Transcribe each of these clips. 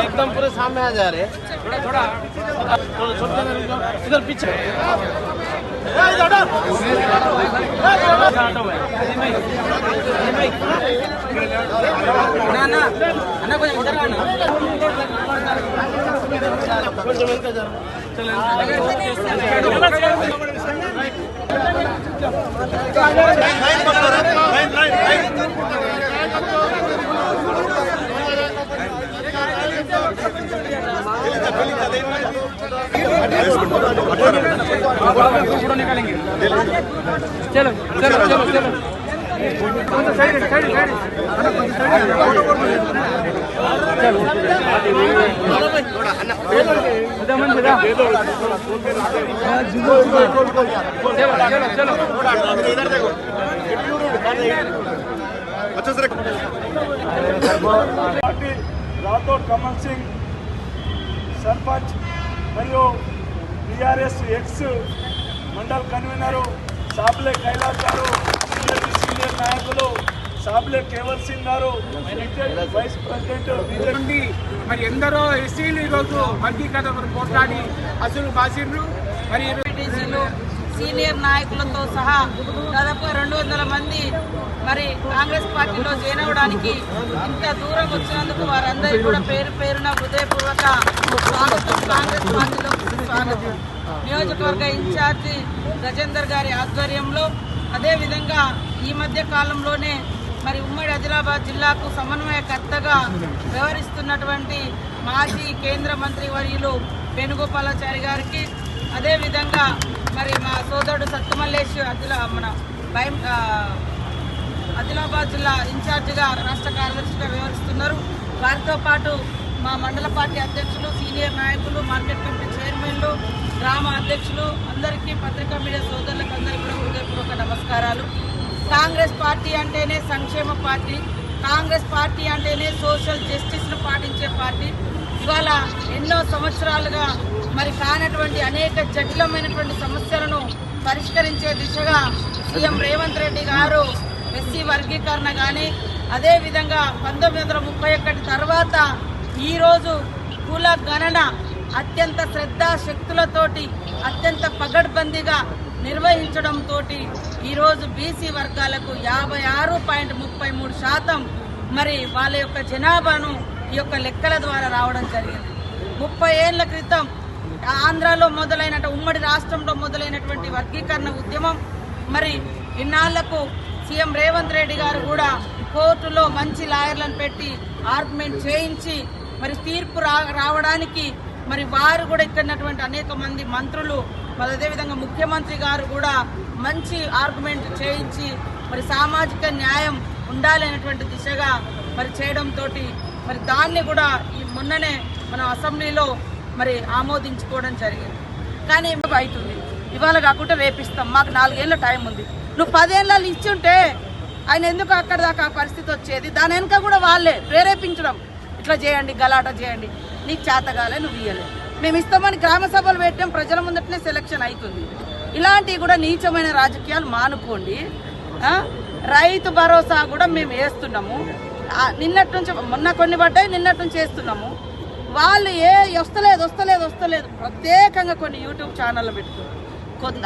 एकदम पूरे सामने आ जा रहे थोड़ा इधर पीछे फोटो निकालेंगे। चलो चलो चलो चलो साइड साइड साइड चलो इधर देखो अच्छा सर రాథోడ్ కమల్ సింగ్ సర్పంచ్ మరియు TRS ex mandal convener Sable Kailas గారు, సీనియర్ నాయకులు సాబ్లే కేవల్ సింగ్ గారు, వైస్ ప్రెసిడెంట్ మరి ఎందరో ఎస్సీలు ఈరోజు వర్గీకరణ పోట్లాడి అసలు బాసిర్లు మరి సీనియర్ నాయకులతో సహా దాదాపు 200 మంది మరి కాంగ్రెస్ పార్టీలో జాయిన్ అవ్వడానికి ఇంత దూరం వచ్చినందుకు వారందరికీ కూడా పేరు పేరున హృదయపూర్వక స్వాగతం. కాంగ్రెస్ పార్టీలో స్వాగతం. నియోజకవర్గ ఇన్ఛార్జి గజేందర్ గారి ఆధ్వర్యంలో, అదేవిధంగా ఈ మధ్య కాలంలోనే మరి ఉమ్మడి ఆదిలాబాద్ జిల్లాకు సమన్వయకర్తగా వ్యవహరిస్తున్నటువంటి మాజీ కేంద్ర మంత్రి వర్యులు వేణుగోపాలాచారి గారికి, అదేవిధంగా మరి మా సోదరుడు సత్తుమల్లేష్ మన ఆదిలాబాద్ జిల్లా ఇన్ఛార్జిగా రాష్ట్ర కార్యదర్శిగా వ్యవహరిస్తున్నారు. వారితో పాటు మా మండల పార్టీ అధ్యక్షులు, సీనియర్ నాయకులు, మార్కెట్ కమిటీ చైర్మన్లు, గ్రామ అధ్యక్షులు అందరికీ, పత్రికా మీడియా సోదరులకు అందరికీ కూడా హృదయపూర్వక నమస్కారాలు. కాంగ్రెస్ పార్టీ అంటేనే సంక్షేమ పార్టీ, కాంగ్రెస్ పార్టీ అంటేనే సోషల్ జస్టిస్ను పాటించే పార్టీ. ఇవాళ ఎన్నో సంవత్సరాలుగా మరి కానటువంటి అనేక జటిలమైనటువంటి సమస్యలను పరిష్కరించే దిశగా సీఎం రేవంత్ రెడ్డి గారు ఎస్సీ వర్గీకరణ కానీ, అదేవిధంగా 1931 తర్వాత ఈరోజు కుల గణన అత్యంత శ్రద్ధాశక్తులతోటి అత్యంత పగడ్బందీగా నిర్వహించడంతో ఈరోజు బీసీ వర్గాలకు 56.33% మరి వాళ్ళ యొక్క జనాభాను ఈ యొక్క లెక్కల ద్వారా రావడం జరిగింది. 30 ఏళ్ల క్రితం ఆంధ్రాలో మొదలైన ఉమ్మడి రాష్ట్రంలో మొదలైనటువంటి వర్గీకరణ ఉద్యమం మరి ఇన్నాళ్లకు సీఎం రేవంత్ రెడ్డి గారు కూడా కోర్టులో మంచి లాయర్లను పెట్టి ఆర్గ్యుమెంట్ చేయించి మరి తీర్పు రావడానికి మరి వారు కూడా ఇక్కడటువంటి అనేక మంది మంత్రులు, మరి అదేవిధంగా ముఖ్యమంత్రి గారు కూడా మంచి ఆర్గ్యుమెంట్ చేయించి మరి సామాజిక న్యాయం ఉండాలనేటువంటి దిశగా మరి చేయడంతో మరి దాన్ని కూడా ఈ మొన్ననే మన అసెంబ్లీలో మరి ఆమోదించుకోవడం జరిగింది. కానీ అవుతుంది, ఇవాళ కాకుండా రేపిస్తాం, మాకు 4 ఏళ్ళ టైం ఉంది. నువ్వు 10 ఏళ్ళు ఇచ్చి ఉంటే ఆయన ఎందుకు అక్కడ దాకా ఆ పరిస్థితి వచ్చేది? దాని వెనుక కూడా వాళ్ళే ప్రేరేపించడం, ఇట్లా చేయండి, గలాట చేయండి, నీకు చేతగాలే, నువ్వు ఇయ్యలే, మేము ఇస్తామని గ్రామ సభలు పెట్టాం, ప్రజల ముందటనే సెలక్షన్ అవుతుంది. ఇలాంటివి కూడా నీచమైన రాజకీయాలు మానుకోండి. రైతు భరోసా కూడా మేము వేస్తున్నాము, నిన్నటి నుంచి, మొన్న కొన్ని పడ్డాయి, నిన్నటి నుంచి వేస్తున్నాము. వాళ్ళు వస్తలేదు ప్రత్యేకంగా కొన్ని యూట్యూబ్ ఛానళ్ళు పెట్టుకున్నారు.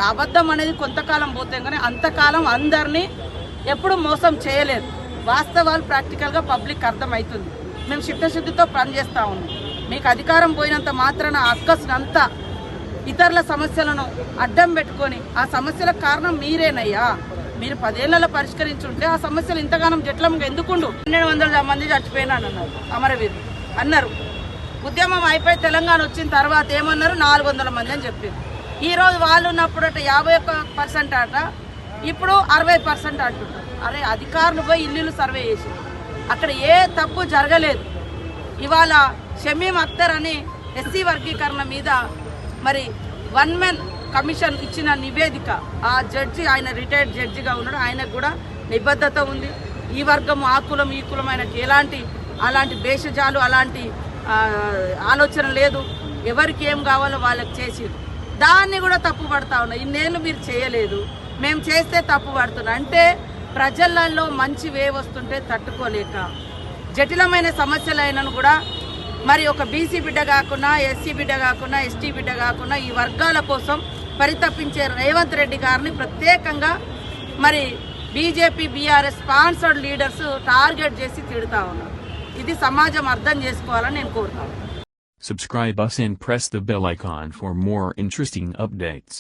అబద్ధం అనేది కొంతకాలం పోతాం, కానీ అంతకాలం అందరినీ ఎప్పుడు మోసం చేయలేదు. వాస్తవాలు ప్రాక్టికల్గా పబ్లిక్ అర్థమవుతుంది. మేము చిత్తశుద్ధితో పనిచేస్తూ ఉన్నాం. మీకు అధికారం పోయినంత మాత్రాన అక్కసనంతా ఇతరుల సమస్యలను అడ్డం పెట్టుకొని ఆ సమస్యలకు కారణం మీరేనయ్యా. మీరు 10 ఏళ్లలో పరిష్కరించుంటే ఆ సమస్యలు ఇంతగానం జట్లంగా ఎందుకుండు? 1200 మంది చచ్చిపోయినాను అన్నారు, అమరవీరులు అన్నారు. ఉద్యమం అయిపోయి తెలంగాణ వచ్చిన తర్వాత ఏమన్నారు? 400 మంది అని చెప్పారు. ఈరోజు వాళ్ళు ఉన్నప్పుడు 51% అట, ఇప్పుడు 60% అంటున్నారు. అరే, అధికారులు పోయి ఇల్లు సర్వే చేసి అక్కడ ఏ తప్పు జరగలేదు. ఇవాళ షమీం అఖ్తర్ అని ఎస్సీ వర్గీకరణ మీద మరి 1 మెన్ కమిషన్ ఇచ్చిన నివేదిక, ఆ జడ్జి, ఆయన రిటైర్డ్ జడ్జిగా ఉన్నాడు, ఆయనకు కూడా నిబద్ధత ఉంది. ఈ వర్గం ఆ కులం ఈ కులం ఆయనకి అలాంటి భేషజాలు అలాంటి ఆలోచన లేదు. ఎవరికి ఏం కావాలో వాళ్ళకి చేసి దాన్ని కూడా తప్పు పడతా ఉన్నా. ఇన్నేళ్ళు మీరు చేయలేదు, మేము చేస్తే తప్పు పడుతున్నా అంటే ప్రజలలో మంచి వేవ్ వస్తుంటే తట్టుకోలేక జటిలమైన సమస్యలైనను కూడా మరి ఒక బీసీ బిడ్డ కాకుండా, ఎస్సీ బిడ్డ కాకుండా, ఎస్టీ బిడ్డ కాకుండా ఈ వర్గాల కోసం పరితపించే రేవంత్ రెడ్డి గారిని ప్రత్యేకంగా మరి BJP BRS sponsored leaders target చేసి తిడుతా ఉన్నారు. ఇది సమాజం అర్థం చేసుకోవాలని నేను కోరుతాను. Subscribe us and press the bell icon for more interesting updates.